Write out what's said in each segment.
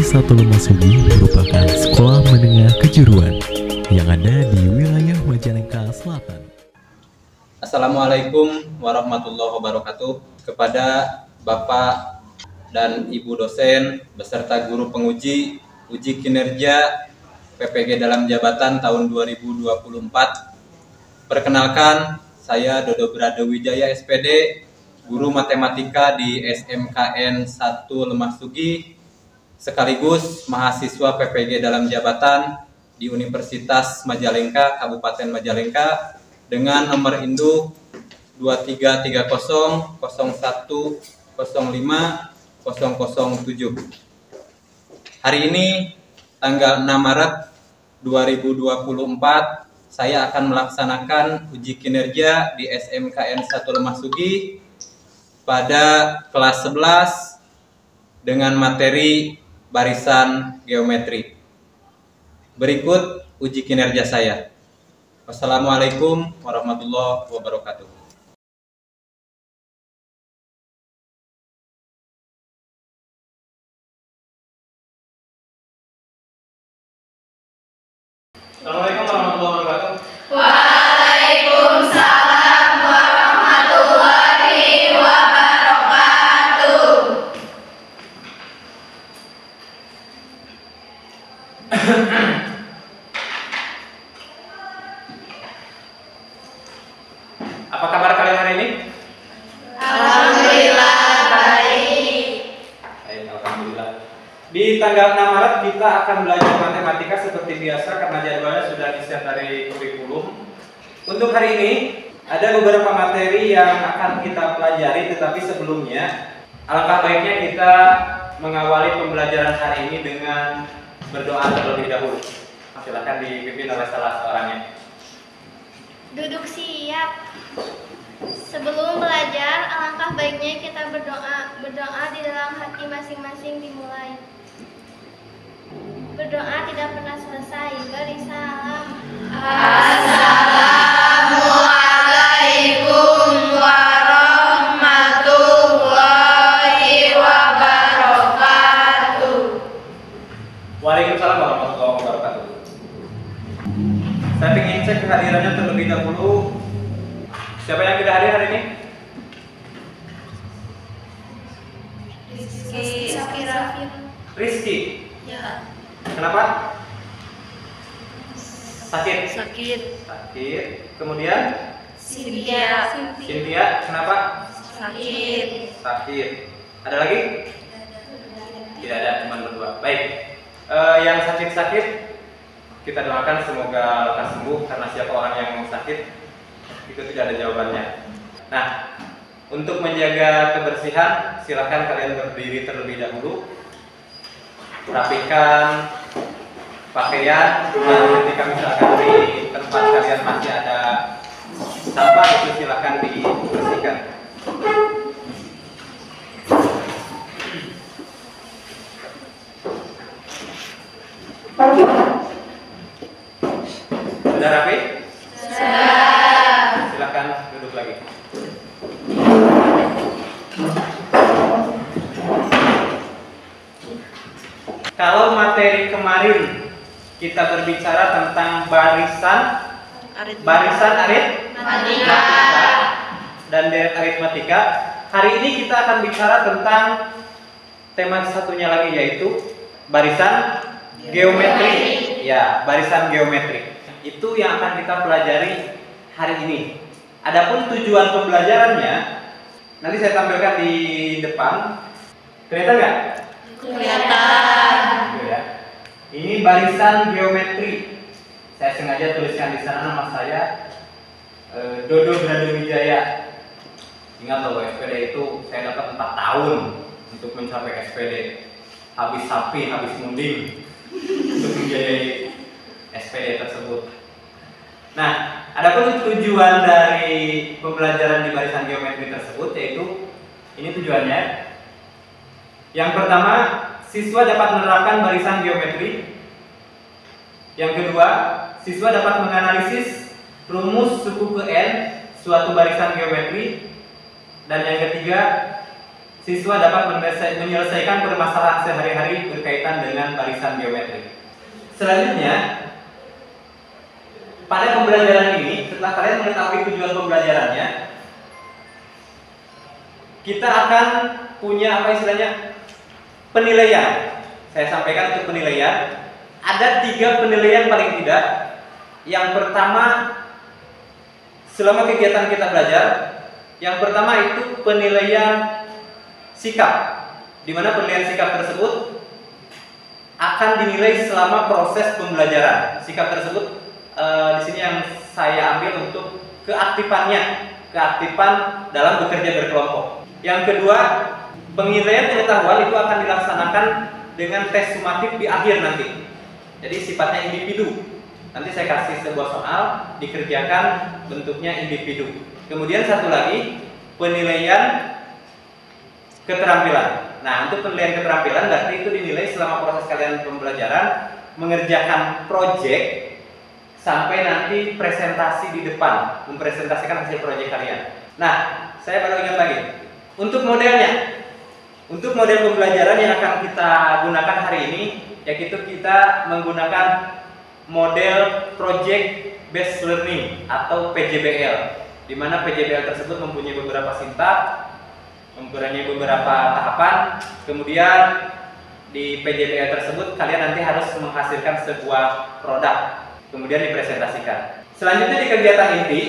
1 Lemasugi merupakan sekolah menengah kejuruan yang ada di wilayah Majalengka Selatan. Assalamualaikum warahmatullahi wabarakatuh. Kepada Bapak dan Ibu dosen beserta guru penguji uji kinerja PPG dalam jabatan tahun 2024. Perkenalkan, saya Dodo Bradewijaya SPD, guru matematika di SMKN 1 Lemasugi, sekaligus mahasiswa PPG dalam jabatan di Universitas Majalengka, Kabupaten Majalengka, dengan nomor induk 233010105007. Hari ini tanggal 6 Maret 2024 saya akan melaksanakan uji kinerja di SMKN 1 Lemasugi pada kelas 11 dengan materi barisan geometri. Berikut uji kinerja saya. Wassalamualaikum warahmatullahi wabarakatuh. Assalamualaikum warahmatullahi wabarakatuh. Waalaikumsalam warahmatullahi wabarakatuh. Apa kabar kalian hari ini? Alhamdulillah baik. Baik, alhamdulillah. Di tanggal 6 Maret kita akan belajar matematika seperti biasa karena jadwalnya sudah di-set dari kurikulum. Untuk hari ini ada beberapa materi yang akan kita pelajari, tetapi sebelumnya alangkah baiknya kita mengawali pembelajaran hari ini dengan berdoa terlebih dahulu. Silakan dipimpin oleh salah seorangnya. Duduk siap. Sebelum belajar, alangkah baiknya kita berdoa di dalam hati masing-masing dimulai. Berdoa tidak pernah selesai. Beri salam. Assalamualaikum warahmatullahi wabarakatuh. Waalaikumsalam warahmatullahi wabarakatuh. Saya ingin cek kehadirannya terlebih dahulu. Siapa yang tidak hadir hari ini? Rizky. Ya. Kenapa? Sakit. Sakit. Sakit. Kemudian Cynthia. Kenapa? Sakit. Sakit. Ada lagi? Tidak ada, cuma berdua. Baik. Yang sakit-sakit kita doakan semoga lekas sembuh, karena siapa orang yang sakit itu tidak ada jawabannya. Nah, untuk menjaga kebersihan, silakan kalian berdiri terlebih dahulu. Rapikan pakaian, dan ketika misalkan di tempat kalian masih ada sampah, itu silakan dibersihkan. Sudah rapi? Sudah. Silakan duduk lagi. Kalau materi kemarin kita berbicara tentang barisan aritmatika dan deret aritmatika, hari ini kita akan bicara tentang tema satunya lagi, yaitu barisan geometri. Ya, barisan geometri. Itu yang akan kita pelajari hari ini. Adapun tujuan pembelajarannya nanti saya tampilkan di depan. Kelihatan nggak? Kelihatan. Gitu ya. Ini barisan geometri. Saya sengaja tuliskan di sana nama saya, Dodo Bradewijaya. Ingat loh, SPD itu saya dapat 4 tahun untuk mencapai SPD. Habis sapi, habis munding untuk menjadi SPD tersebut. Nah, adapun tujuan dari pembelajaran di barisan geometri tersebut, yaitu ini tujuannya. Yang pertama, siswa dapat menerapkan barisan geometri. Yang kedua, siswa dapat menganalisis rumus suku ke N suatu barisan geometri. Dan yang ketiga, siswa dapat menyelesaikan permasalahan sehari-hari berkaitan dengan barisan geometri. Selanjutnya, pada pembelajaran ini, setelah kalian mengetahui tujuan pembelajarannya, kita akan punya apa istilahnya? Penilaian. Saya sampaikan untuk penilaian. Ada 3 penilaian paling tidak. Yang pertama, selama kegiatan kita belajar, yang pertama itu penilaian sikap, di mana penilaian sikap tersebut akan dinilai selama proses pembelajaran. Sikap tersebut di sini yang saya ambil untuk keaktifan dalam bekerja berkelompok. Yang kedua, penilaian pengetahuan itu akan dilaksanakan dengan tes sumatif di akhir nanti. Jadi sifatnya individu. Nanti saya kasih sebuah soal dikerjakan bentuknya individu. Kemudian satu lagi penilaian keterampilan. Nah, untuk penilaian keterampilan berarti itu dinilai selama proses kalian pembelajaran mengerjakan proyek sampai nanti presentasi di depan, mempresentasikan hasil proyek kalian. Nah, saya baru ingat lagi. Untuk modelnya, untuk model pembelajaran yang akan kita gunakan hari ini, yaitu kita menggunakan model Project Based Learning atau PJBL, di mana PJBL tersebut mempunyai beberapa sintak, mempunyai beberapa tahapan. Kemudian di PJBL tersebut kalian nanti harus menghasilkan sebuah produk, kemudian dipresentasikan. Selanjutnya di kegiatan inti,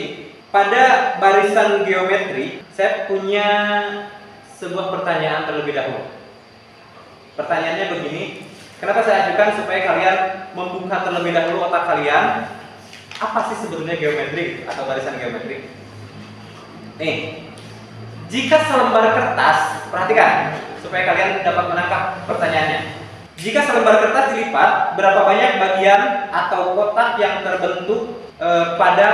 pada barisan geometri, saya punya sebuah pertanyaan terlebih dahulu. Pertanyaannya begini, kenapa saya ajukan supaya kalian membuka terlebih dahulu otak kalian, apa sih sebenarnya geometri atau barisan geometri? Nih, jika selembar kertas, perhatikan supaya kalian dapat menangkap pertanyaannya. Jika selembar kertas dilipat, berapa banyak bagian atau kotak yang terbentuk pada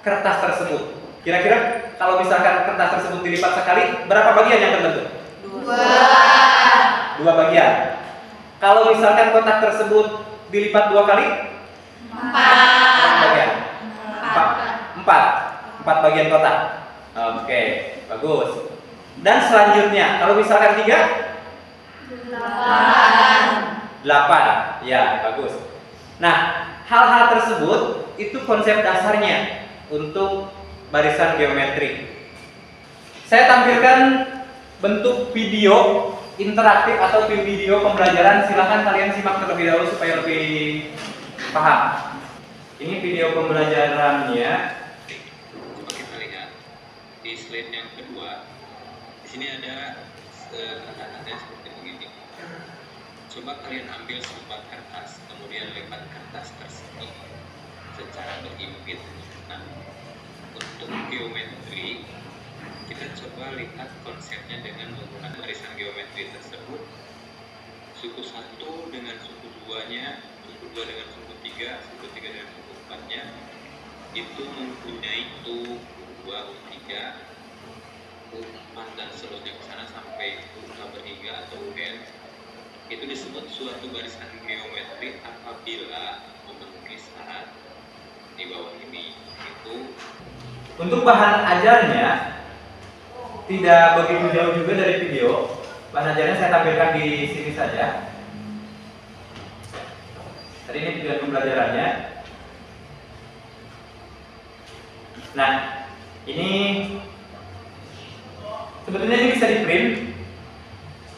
kertas tersebut? Kira-kira kalau misalkan kertas tersebut dilipat sekali, berapa bagian yang terbentuk? 2 bagian. Kalau misalkan kotak tersebut dilipat 2 kali? 4 bagian. 4 bagian kotak. Oke, bagus. Dan selanjutnya, kalau misalkan 3? 8. Ya, bagus. Nah, hal-hal tersebut itu konsep dasarnya untuk barisan geometri. Saya tampilkan bentuk video interaktif atau video pembelajaran. Silahkan kalian simak terlebih dahulu supaya lebih paham. Ini video pembelajarannya. Coba kita lihat di slide yang kedua. Di sini ada tanda-tanda seperti begini. Coba kalian ambil selembar kertas, kemudian lipat kertas tersebut secara berimpit. Nah, untuk geometri, kita coba lihat konsepnya dengan menggunakan barisan geometri tersebut. Suku 1 dengan suku 2-nya, suku 2 dengan suku 3, suku 3 dengan suku 4-nya itu mempunyai U2, U3, U4 dan seterusnya ke sana sampai U berhingga atau UN. Itu disebut suatu barisan geometri apabila memenuhi syarat di bawah ini. Itu untuk bahan ajarnya tidak begitu jauh juga dari video. Bahan ajarnya saya tampilkan di sini saja. Tadi ini tujuan pembelajarannya. Nah, ini sebetulnya ini bisa di print,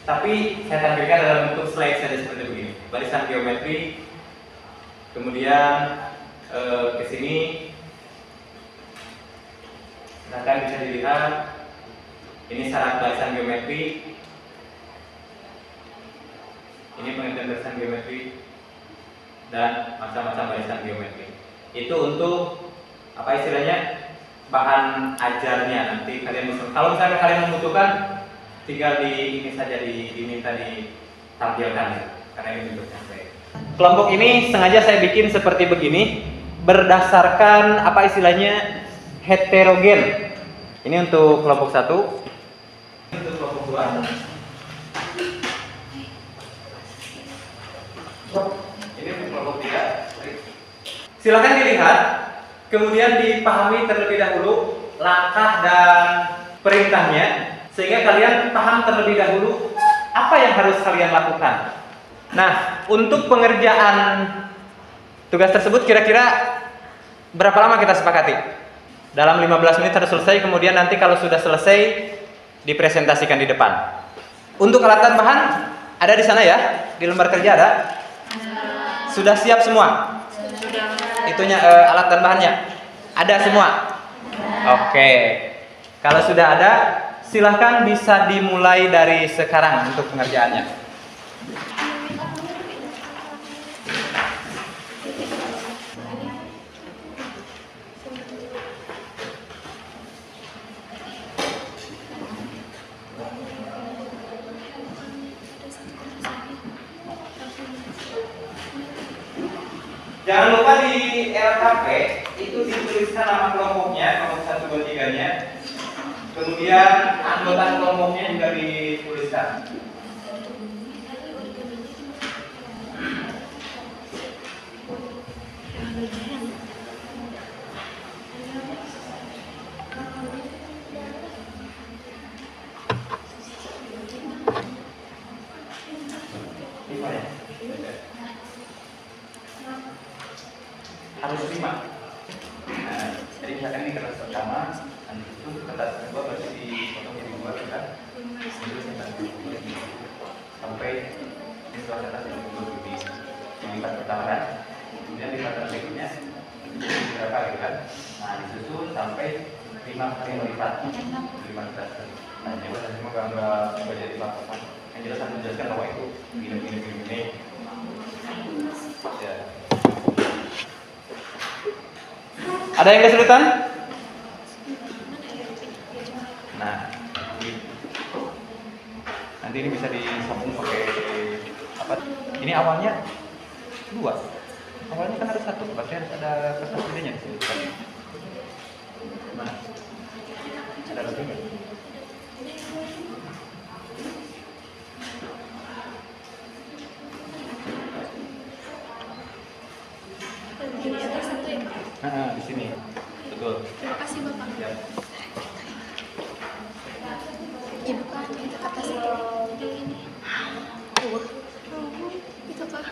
tapi saya tampilkan dalam bentuk slide saja seperti begini. Barisan geometri, kemudian ke sini, silakan bisa dilihat. Ini syarat barisan geometri. Ini pengertian barisan geometri dan macam-macam barisan geometri. Itu untuk apa istilahnya? Bahan ajarnya. Nanti kalian bisa, kalau misalnya kalian membutuhkan, tinggal ini saja diminta ditampilkan karena ini bentuknya. Kelompok ini sengaja saya bikin seperti begini berdasarkan apa istilahnya heterogen. Ini untuk kelompok 1. Untuk kelompok 2. Ini untuk kelompok 3. Silakan dilihat, kemudian dipahami terlebih dahulu langkah dan perintahnya. sehingga kalian paham terlebih dahulu apa yang harus kalian lakukan. Nah, untuk pengerjaan tugas tersebut kira-kira berapa lama kita sepakati? Dalam 15 menit harus selesai, kemudian nanti kalau sudah selesai dipresentasikan di depan. Untuk alat dan bahan ada di sana ya? Di lembar kerja ada? Sudah siap semua? Itunya alat dan bahannya? Ada semua? Oke. Kalau sudah ada, silahkan bisa dimulai dari sekarang untuk pengerjaannya. Jangan lupa di LKP itu dituliskan nama kelompoknya, kelompok 1, 2, 3-nya. Kemudian anggota kelompoknya juga dituliskan. Harus 5. Nah, jadi misalkan ini kertas pertama, nanti itu kertas kedua berarti dipotong jadi 2 kan? Sampai ini setelah kertas yang kedua di lipat pertama kan? Kemudian lipatan berikutnya jadi berapa gitu kan? Nah, disusun sampai 5 kali lipat 5 kertas. Nah, coba saya semoga nggak jadi laporan. Yang jelas saya menjelaskan bahwa itu gini. Ya. Ada yang kesulitan? Nah, nanti ini bisa disambung pakai apa? Ini awalnya 2. Awalnya kan ada 1, berarti harus ada kertas bedanya di sini. Mana? Ada lebih nggak? Nah, di sini. Betul. Terima kasih Bapak. Ya. Ibu Pak, itu kertas itu yang ini. Itu Pak.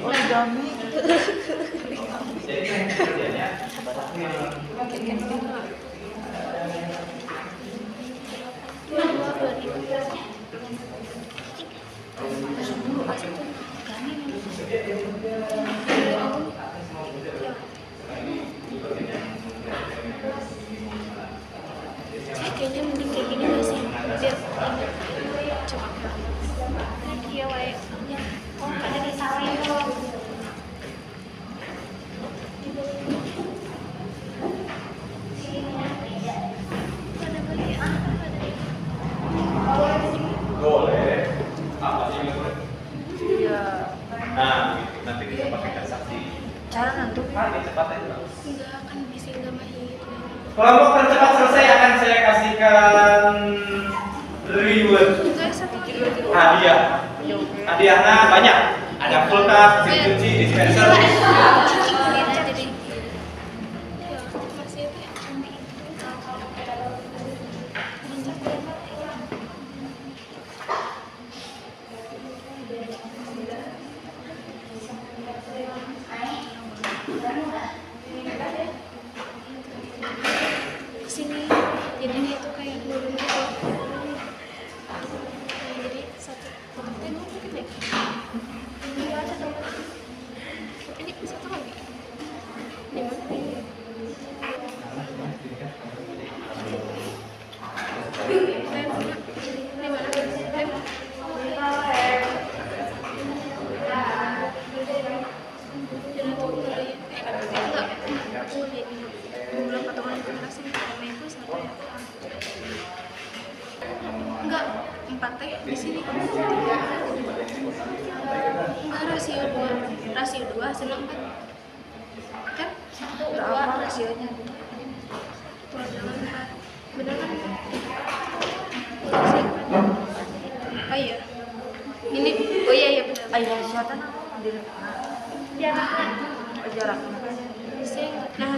Origami. Jadi kan kerjanya kayaknya mending kayak gini gak sih? Biar coba iya wae ya. Oh ada di sawi dong. boleh. Apa sih yang boleh? Iya. Nah, nanti kita pakai transaksi. Cara nanti Cepat aja. Enggak kan bisa enggak mahir. Kelompok tercepat selesai akan saya kasihkan reward. Hadiah. Hadiahnya banyak. Ada kulkas, mesin cuci, dispenser. Sini jadi dia tuh kayak turun gitu. Jadi satu tempatnya mungkin deh. Ini ada tempat. Ini satu lagi. Di mana? Di mana? Enggak, 4 teh di sini. Enggak, rasio 2 hasilnya 4. Kan? 2 rasionya. Kurang dengan 4. Bener kan? Oh iya. Ini, oh iya benar. Ayo kesehatan Jaraknya. jaraknya. Nah,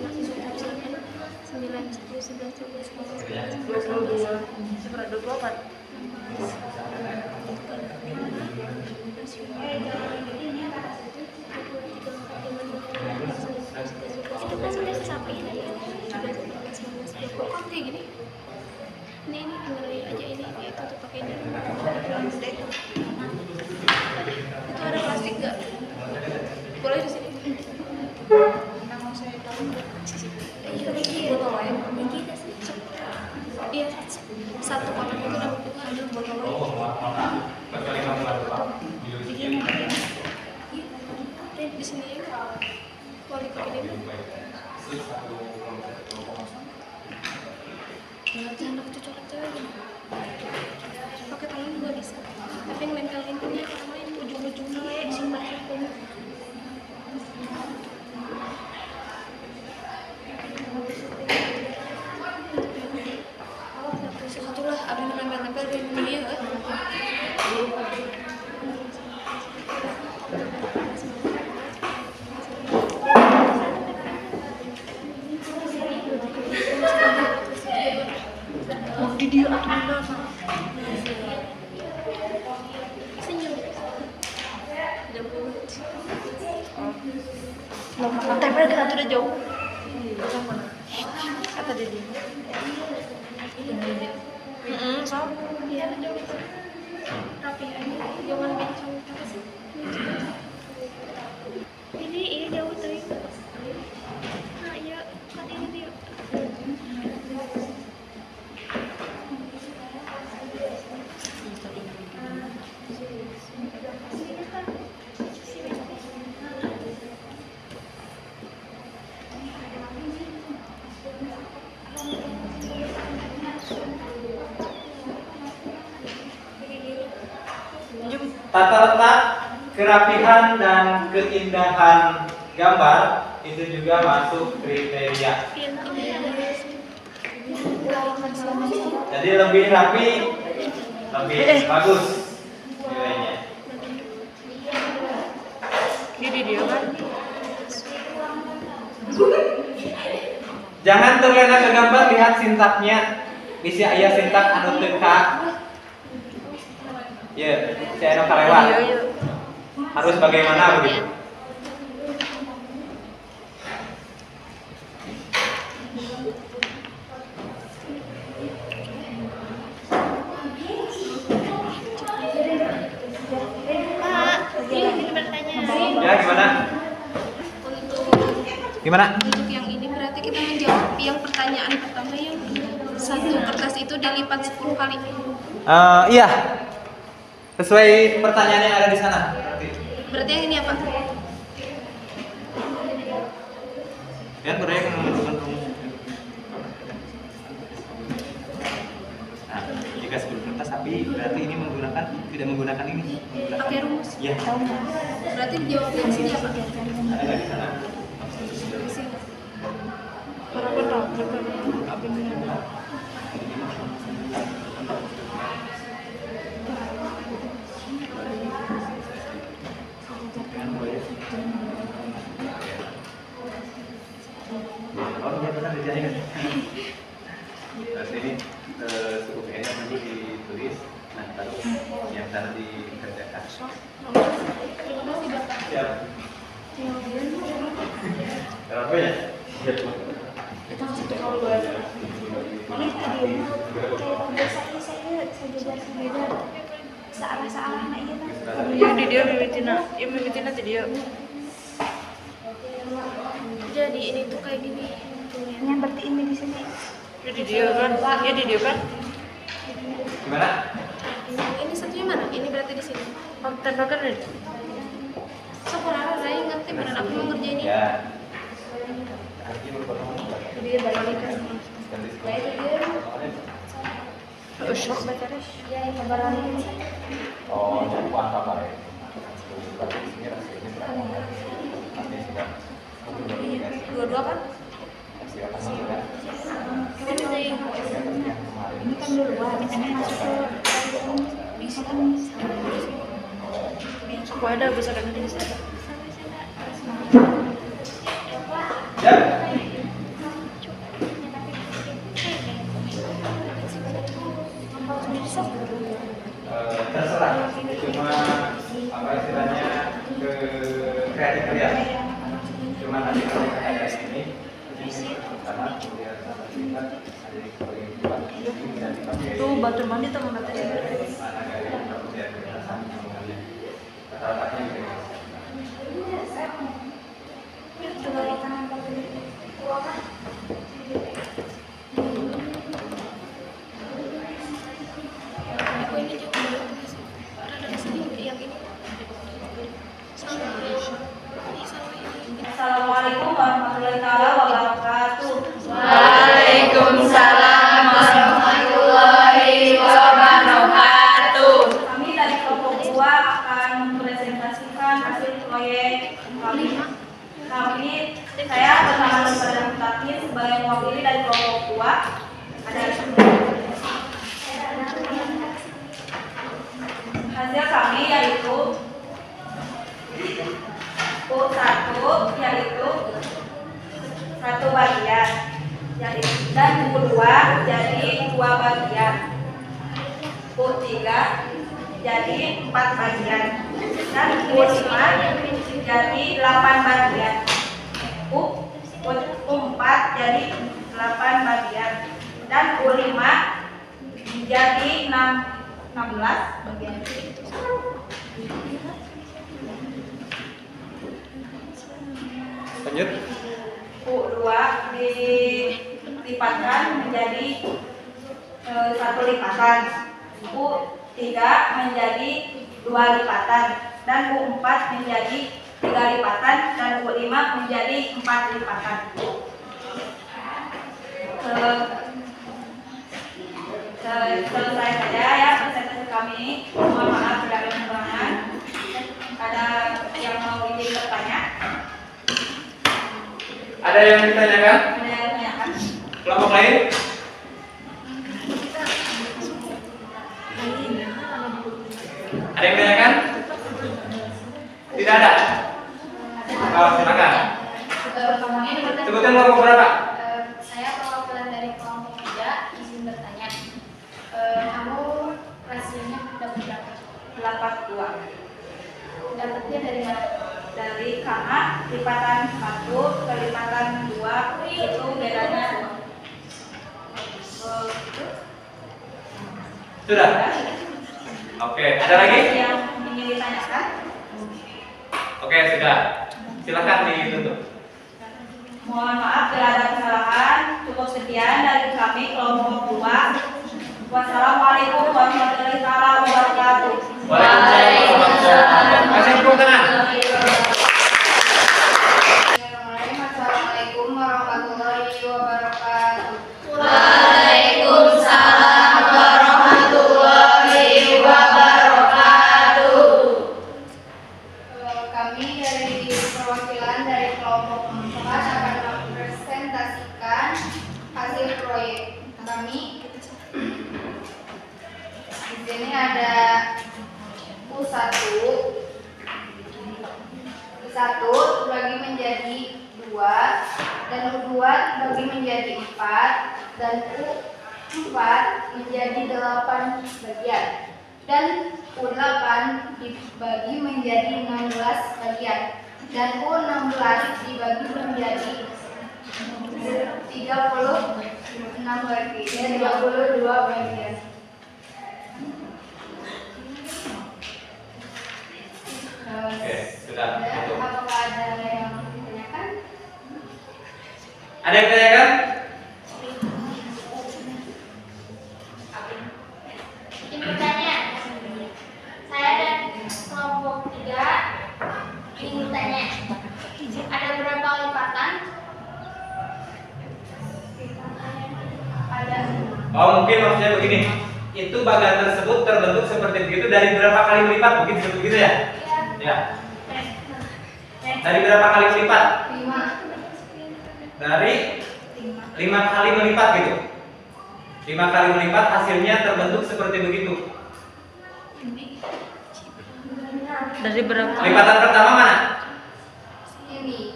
mahasiswa jurusan 9, 10, 11, 12, 22. Seberapa 24? Kok kayak gini? Ini dengerin aja ini itu tuh pakai ini. Itu ada plastik nggak? Boleh di sini. Iya, satu kotak itu ada botol. Di sini boleh pakai ini. Jangan pakai cocok aja. Pakai tangan juga bisa. Tapi yang nempelin punya orang lain ujung-ujungnya simpan hukum. Satu lah, ada yang nempel-nempel di dunia kan? Di dia ada Senyum. Udah belum. tempel kita tuh udah jauh. Kata dia. So. Iya, jauh. Rapi aja. Jangan bencong. Ini jauh tadi. Nah, iya, kan ini dia. Tata letak, kerapihan dan keindahan gambar itu juga masuk kriteria. Jadi lebih rapi, lebih bagus nilainya. Di dia kan. Jangan terlena ke gambar, lihat sintaknya. Bisa aya sintak anu teka. Ya, saya anu kalewat. Harus bagaimana begitu? Ini bertanya. Ya, gimana? Gimana? Untuk yang ini berarti kita menjawab yang pertanyaan pertama yang satu kertas itu dilipat 10 kali. Iya. Sesuai pertanyaan yang ada di sana. Berarti yang ini apa? Ya, berarti menentukan rumus. Nah, jika 10 kertas tapi berarti ini tidak menggunakan ini. Pakai rumus. Iya. Berarti dijawab yang sini apa? Ada nggak di sana? Di sini. Oh iya benar dijahitin. Berarti ini cukup enak nanti ditulis. Nah terus yang sana dikerjakan. Siap. Berapa ya? Ya di dia mimitina. Ya mimitina di dia. Jadi ini tuh kayak gini. Yang berarti ini di sini. Ya di dia kan. Ya di dia kan. Gimana? Ini satunya mana? Ini berarti di sini. Tembakan nih. Sebenarnya saya ngerti benar aku mau ngerjain ini. Ya. Dia balikan. Usuk beres. Oh, jadi apa ya? Dua-dua kan? Ini kan duluan, ini masuk ke misi kan. Aku ada besar dan di sana. Ya. Terserah, cuma apa istilahnya ke kreatif kalian. Cuma nanti kalau ada ini pertama kemudian satu tingkat ada yang sebagai dua ini dan dipakai. Tuh batu mandi tuh mau nanti. Mana gaya yang kemudian penjelasan hubungannya. Kata-katanya gitu. Aku ini juga ada sedikit yang ini. Assalamualaikum warahmatullahi wabarakatuh. Waalaikumsalam warahmatullahi wabarakatuh. Kami dari kelompok 2 akan mempresentasikan hasil proyek kami. Saya bersama Saudara Mutakin sebagai mewakili dari kelompok 2. Ada hasil kami yaitu U1 yaitu satu bagian, dan U2 jadi 2 bagian, U3 jadi 4 bagian, dan U5 jadi 8 bagian, U4 jadi 8 bagian, dan U5 jadi 16 bagian. Lanjut. U2 dilipatkan menjadi 1 lipatan, U3 menjadi 2 lipatan, dan U4 menjadi 3 lipatan, dan U5 menjadi 4 lipatan. Selesai saja ya presentasi kami. Mohon maaf tidak ada kekurangan. Ada yang mau izin bertanya? Ada yang ditanyakan? Ada yang ditanyakan? Kelompok lain? Ada yang ditanyakan? Tidak ada? Oh, silakan. Sebutin kelompok berapa? Saya perwakilan dari kelompok 3 izin bertanya. Kamu rasionya dapat berapa? 82. Dapatnya dari mana? Dari karena lipatan 1 ke lipatan 2 itu bedanya 2. Sudah? Oke, ada lagi? Yang ingin ditanyakan? Oke, sudah. Silakan ditutup. Mohon maaf bila ada kesalahan. Cukup sekian dari kami kelompok 2. Wassalamualaikum warahmatullahi wabarakatuh. Waalaikumsalam. Kasih tepuk tangan. Assalamualaikum warahmatullahi wabarakatuh. Waalaikumsalam warahmatullahi wabarakatuh. Kami dari perwakilan dari kelompok 4 akan mempresentasikan hasil proyek kami. Di sini ada U1 dibagi menjadi 2, dan U2 dibagi menjadi 4, dan U4 menjadi 8 bagian, dan U8 dibagi menjadi 16 bagian, dan U16 dibagi menjadi 36 bagian, 32 bagian. Oke, sudah. Tutup. Apakah ada yang ditanyakan? Ada yang ditanyakan? Izin bertanya. Saya dan kelompok 3 ingin bertanya. Ada berapa lipatan? Ada. Oh, mungkin maksudnya begini. Itu bagian tersebut terbentuk seperti begitu dari berapa kali melipat? Mungkin disebut begitu ya? Ya. Dari berapa kali melipat? 5. Dari 5. 5 kali melipat gitu. 5 kali melipat hasilnya terbentuk seperti begitu. Dari berapa? Lipatan pertama mana? Ini.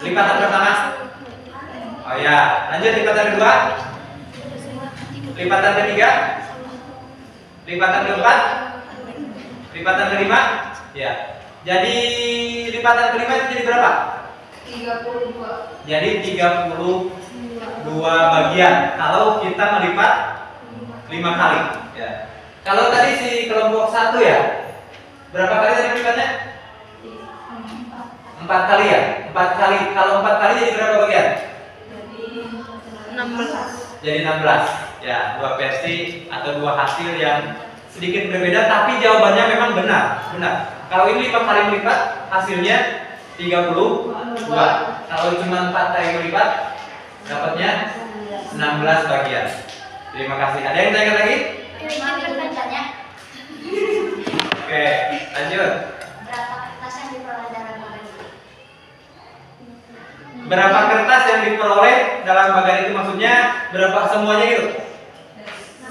Lipatan pertama. Oh ya, lanjut lipatan kedua. Lipatan ketiga. Lipatan keempat. Lipatan kelima. Ya. Jadi lipatan kelima itu jadi berapa? 32. Jadi 32 bagian kalau kita melipat 5 kali. Ya. Kalau tadi si kelompok 1 ya, berapa kali tadi melipatnya? 4 kali ya? 4 kali. Kalau 4 kali jadi berapa bagian? 16. Jadi 16. Ya, dua versi atau dua hasil yang sedikit berbeda tapi jawabannya memang benar. Kalau ini 5 kali melipat hasilnya 32. Kalau cuma 4 kali melipat dapatnya 16 bagian. Terima kasih. Ada yang tanya lagi? Bertanya. Oke, lanjut. Berapa kertas yang diperoleh dalam bagan itu? Berapa kertas yang diperoleh dalam bagan itu, maksudnya berapa semuanya gitu?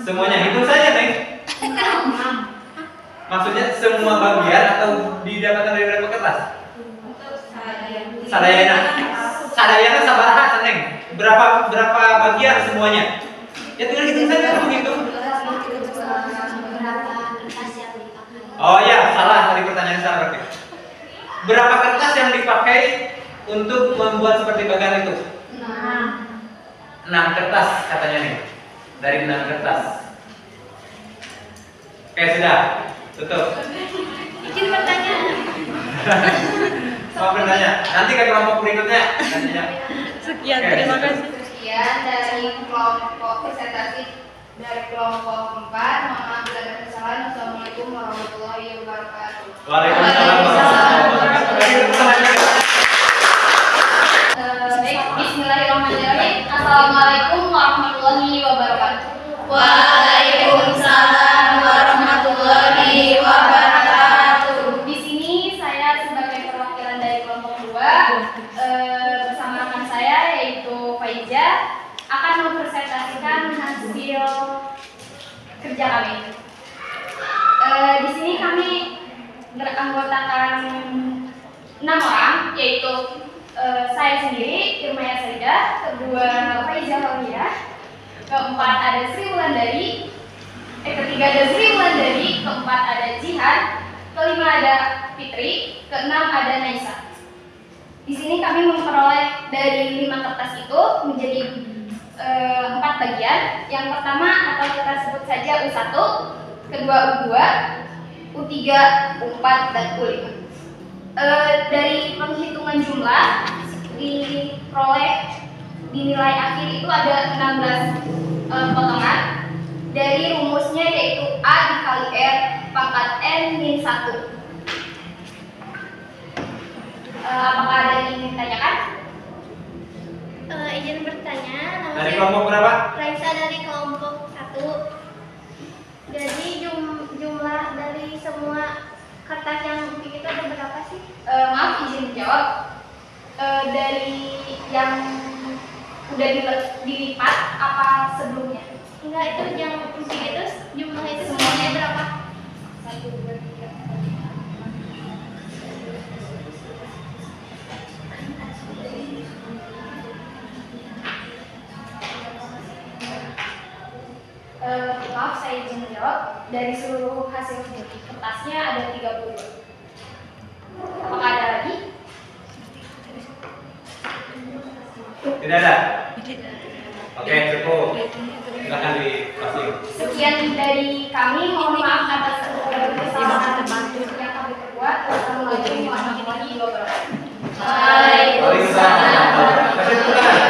Semuanya, hitung saja Neng. Maksudnya semua bagian atau didapatkan dari berapa kertas? Sadayana sabaraha Neng. Berapa bagian semuanya? Ya tinggal hitung saja begitu. Berapa kertas yang dipakai? Oh ya, salah tadi pertanyaan salah berarti. Berapa kertas yang dipakai untuk membuat seperti bagan itu? 6 kertas katanya nih. Dari 6 kertas. Oke, sudah. Tutup. Izin bertanya. Mau bertanya? Nanti ke kelompok berikutnya. Nantinya. Sekian, Oke. terima kasih. Sekian dari kelompok presentasi dari kelompok 4. Mohon maaf bila ada kesalahan. Assalamualaikum warahmatullahi wabarakatuh. Waalaikumsalam warahmatullahi wabarakatuh. Baik, bismillahirrahmanirrahim. Assalamualaikum warahmatullahi wabarakatuh. Waalaikumsalam warahmatullahi wabarakatuh. Di sini saya sebagai perwakilan dari kelompok 2 bersama rekan saya yaitu Faiza akan mempresentasikan hasil kerja kami. Di sini kami beranggotakan 6 orang, yaitu saya sendiri, Irmaya Saida, kedua Faiza Hawiyah, keempat ada Sri Wulandari, ketiga ada Sri Wulandari, keempat ada Jihan, kelima ada Fitri, keenam ada Naisa. Di sini kami memperoleh dari 5 kertas itu menjadi 4 bagian. Yang pertama atau kita sebut saja U1, kedua U2, U3, U4, dan U5. Dari penghitungan jumlah diperoleh di nilai akhir itu ada 16 potongan. Dari rumusnya yaitu A dikali R pangkat N min 1. Apakah ada yang ingin ditanyakan? Izin bertanya. Nama Dari saya kelompok berapa? Raisa dari kelompok 1. Jadi jumlah dari semua kertas yang itu ada berapa sih? Maaf, izin menjawab. Dari yang udah dilipat apa sebelumnya? Enggak, itu yang empik itu jumlah itu semuanya berapa? 1, 2, 3. Maaf, saya izin menjawab. Dari seluruh hasil kertasnya ada 32. Apakah ada lagi? Tidak ada. Oke, cukup. Silakan dipasing. Sekian dari kami. Mohon maaf atas kesalahan yang kami perbuat. Wassalamualaikum warahmatullahi wabarakatuh. Waalaikumsalam. Kasih tepuk tangan.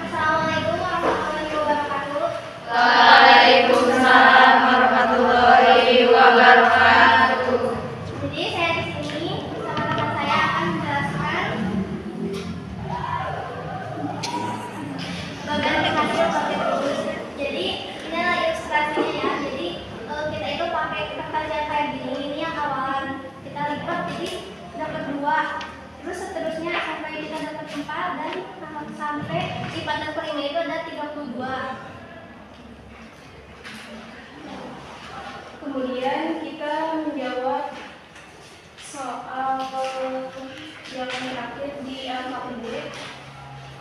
Assalamualaikum warahmatullahi wabarakatuh. Waalaikumsalam warahmatullahi wabarakatuh. Jadi saya di sini bersama teman saya akan menjelaskan bagaimana hasil kontribusi. Jadi ini adalah ilustrasinya ya. Jadi kita itu pakai kertas yang kayak gini, ini yang awalan kita lipat jadi dapat 2. sampai lipatan per 5 itu ada 32. Kemudian kita menjawab soal yang terakhir di LKPD.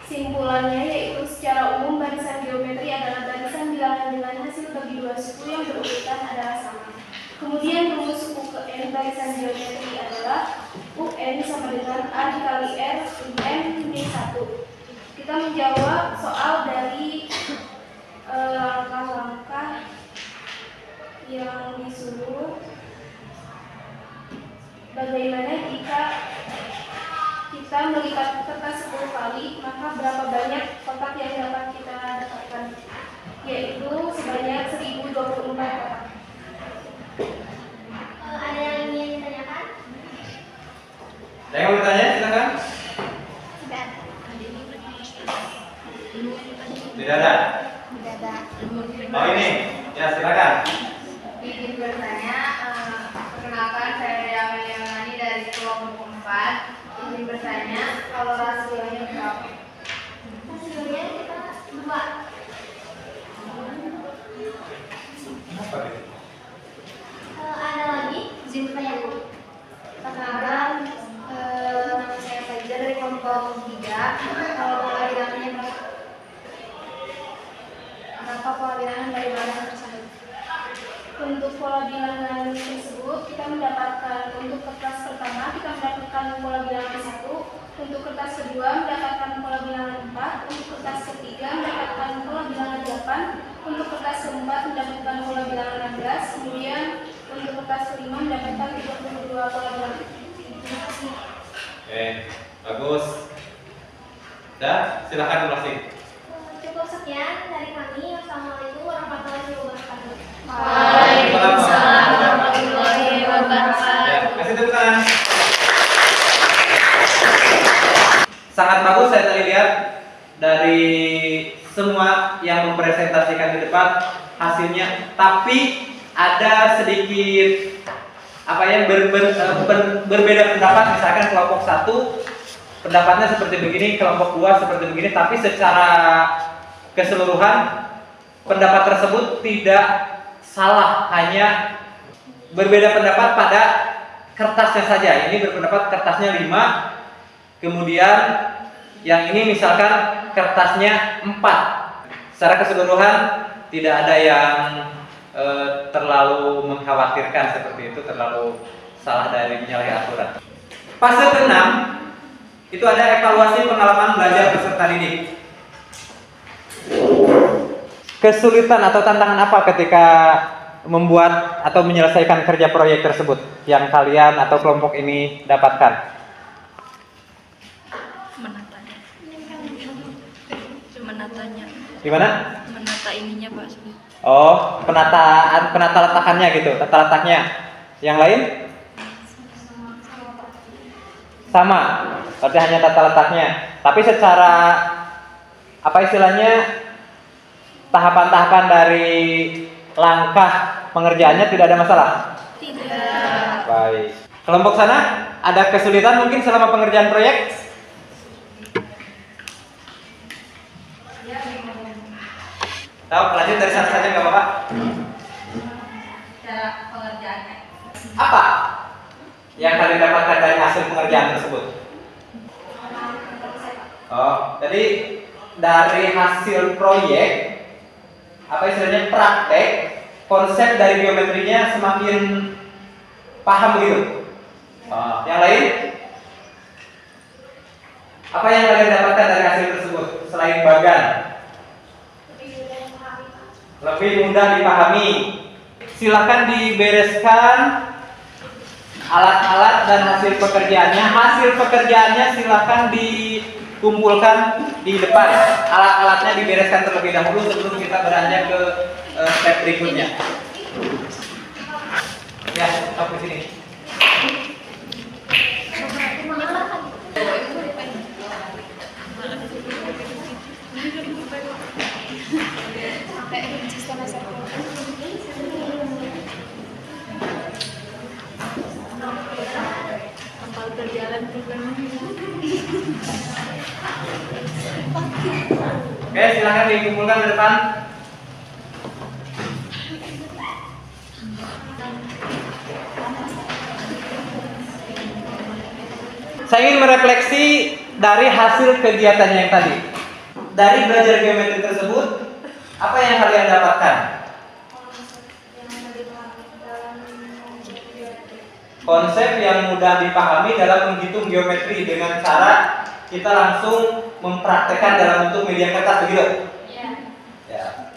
Simpulannya yaitu secara umum barisan geometri adalah barisan bilangan dengan hasil bagi dua suku yang berurutan adalah sama. Kemudian rumus suku ke N barisan geometri adalah UN sama dengan A dikali R UN D1. Kita menjawab soal dari langkah-langkah yang disuruh. Bagaimana jika kita melipat kertas 10 kali, maka berapa banyak kotak yang dapat kita dapatkan? Yaitu sebanyak 1024 kotak. Ada yang ingin ditanyakan? Saya mau bertanya, silakan. Tidak ada. Tidak ada. Oh ini, ya silakan. Izin bertanya, perkenalkan saya Amelia Melani dari kelompok 4. Izin bertanya, kalau rasionya berapa? Hasilnya kita 2. Ada lagi? Izin bertanya. Perkenalkan, nama saya Faiza dari kelompok 3. Kalau pola bilangannya berapa? Berapa pola bilangan dari bahan tersebut? Untuk pola bilangan tersebut, kita mendapatkan untuk kertas pertama kita mendapatkan pola bilangan 1, untuk kertas kedua mendapatkan pola bilangan 4, untuk kertas ketiga mendapatkan pola bilangan 8, untuk kertas keempat mendapatkan pola bilangan 16, kemudian untuk kertas kelima mendapatkan 32 pola bilangan. Terima kasih. Oke, bagus. Dah, silakan masih. Cukup sekian dari kami. Wassalamualaikum warahmatullahi wabarakatuh. Waalaikumsalam warahmatullahi wabarakatuh. Ya, kasih tepuk tangan. Sangat bagus saya tadi lihat dari semua yang mempresentasikan di depan hasilnya, tapi ada sedikit apa ya berbeda pendapat. Misalkan kelompok 1 pendapatnya seperti begini, kelompok 2 seperti begini, tapi secara keseluruhan pendapat tersebut tidak salah, hanya berbeda pendapat pada kertasnya saja. Ini berpendapat kertasnya 5, kemudian yang ini misalkan kertasnya 4. Secara keseluruhan tidak ada yang terlalu mengkhawatirkan seperti itu, terlalu salah dari menyalahi aturan. Fase ke-6 itu ada evaluasi pengalaman belajar peserta didik. Kesulitan atau tantangan apa ketika membuat atau menyelesaikan kerja proyek tersebut yang kalian atau kelompok ini dapatkan? Menatanya. Gimana? Menata ininya, Pak. Oh, penata letakannya gitu, tata letaknya. Yang lain? Sama, berarti hanya tata letaknya. Tapi secara apa istilahnya, tahapan-tahapan dari langkah pengerjaannya tidak ada masalah? Tidak. Baik. Kelompok sana ada kesulitan mungkin selama pengerjaan proyek? Tahu, lanjut dari sana saja nggak apa-apa. Cara pengerjaannya. Apa yang kalian dapatkan dari hasil pengerjaan tersebut? Oh, jadi dari hasil proyek, apa istilahnya, praktek, konsep dari geometrinya semakin paham begitu. Oh, yang lain? Apa yang kalian dapatkan dari hasil tersebut selain bagan? Lebih mudah dipahami. Silakan dibereskan alat-alat dan hasil pekerjaannya. Hasil pekerjaannya silakan dikumpulkan di depan. Alat-alatnya dibereskan terlebih dahulu sebelum kita beranjak ke step berikutnya. Ya, stop di sini. Kapal berjalan Oke, silakan dikumpulkan ke depan. Saya ingin merefleksi dari hasil kegiatannya yang tadi. Dari belajar geometri tersebut, apa yang kalian dapatkan? Konsep yang mudah dipahami dalam menghitung geometri dengan cara kita langsung mempraktekkan dalam bentuk media kertas, begitu? Ya.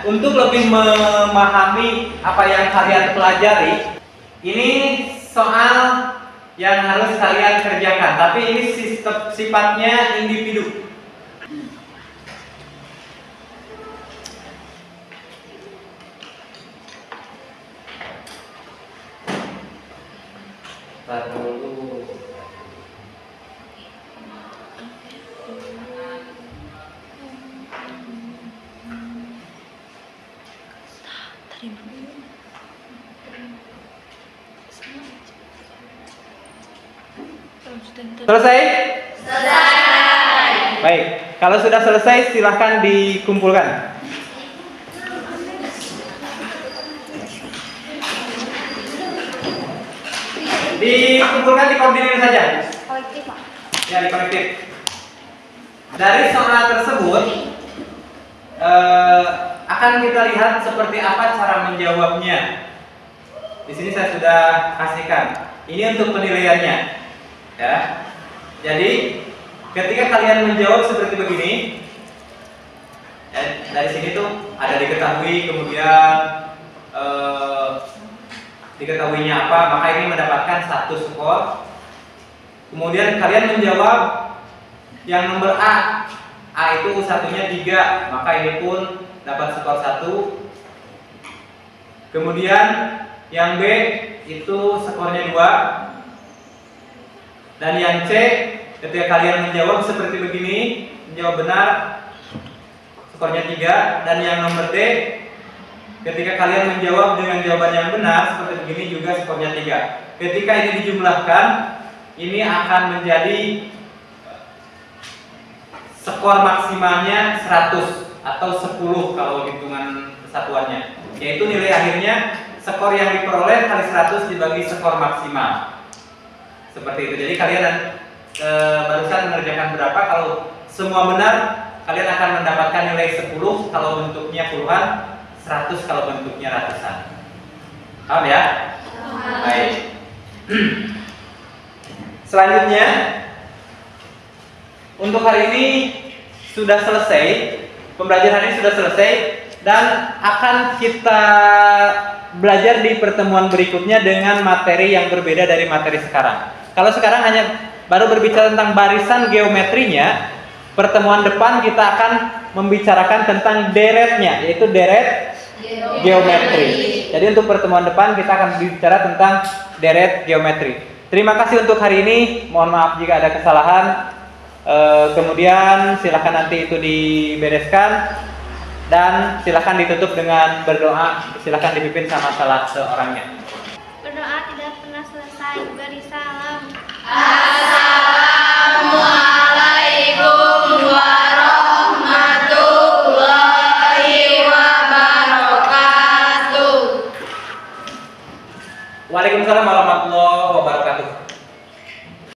Untuk lebih memahami apa yang kalian pelajari, ini soal yang harus kalian kerjakan, tapi ini sifatnya individu. Selesai? Selesai. Baik, kalau sudah selesai silahkan dikumpulkan. Dikumpulkan, dikoordinir saja. Ya, dikonektif. Dari soal tersebut akan kita lihat seperti apa cara menjawabnya. Di sini saya sudah kasihkan. Ini untuk penilaiannya. Ya. Jadi ketika kalian menjawab seperti begini, ya, dari sini tuh ada diketahui, kemudian diketahuinya apa, maka ini mendapatkan 1 skor. Kemudian kalian menjawab yang nomor A itu satunya 3, maka ini pun dapat skor 1. Kemudian yang B itu skornya 2. Dan yang C, ketika kalian menjawab seperti begini, menjawab benar, skornya 3. Dan yang nomor D, ketika kalian menjawab dengan jawaban yang benar seperti begini juga skornya 3. Ketika ini dijumlahkan, ini akan menjadi skor maksimalnya 100 atau 10 kalau hitungan kesatuannya. Yaitu nilai akhirnya skor yang diperoleh kali 100 dibagi skor maksimal. Seperti itu. Jadi kalian barusan mengerjakan berapa? Kalau semua benar, kalian akan mendapatkan nilai 10 kalau bentuknya puluhan, 100 kalau bentuknya ratusan. Paham ya? Baik. Selanjutnya, untuk hari ini sudah selesai, pembelajaran hari ini sudah selesai, dan akan kita belajar di pertemuan berikutnya dengan materi yang berbeda dari materi sekarang. Kalau sekarang hanya baru berbicara tentang barisan geometrinya, pertemuan depan kita akan membicarakan tentang deretnya, yaitu deret geometri. Jadi untuk pertemuan depan kita akan bicara tentang deret geometri. Terima kasih untuk hari ini. Mohon maaf jika ada kesalahan. Kemudian silakan nanti itu dibereskan dan silakan ditutup dengan berdoa. Silakan dipimpin sama salah seorangnya. Berdoa tidak pernah selesai. Beri salam. Assalamualaikum.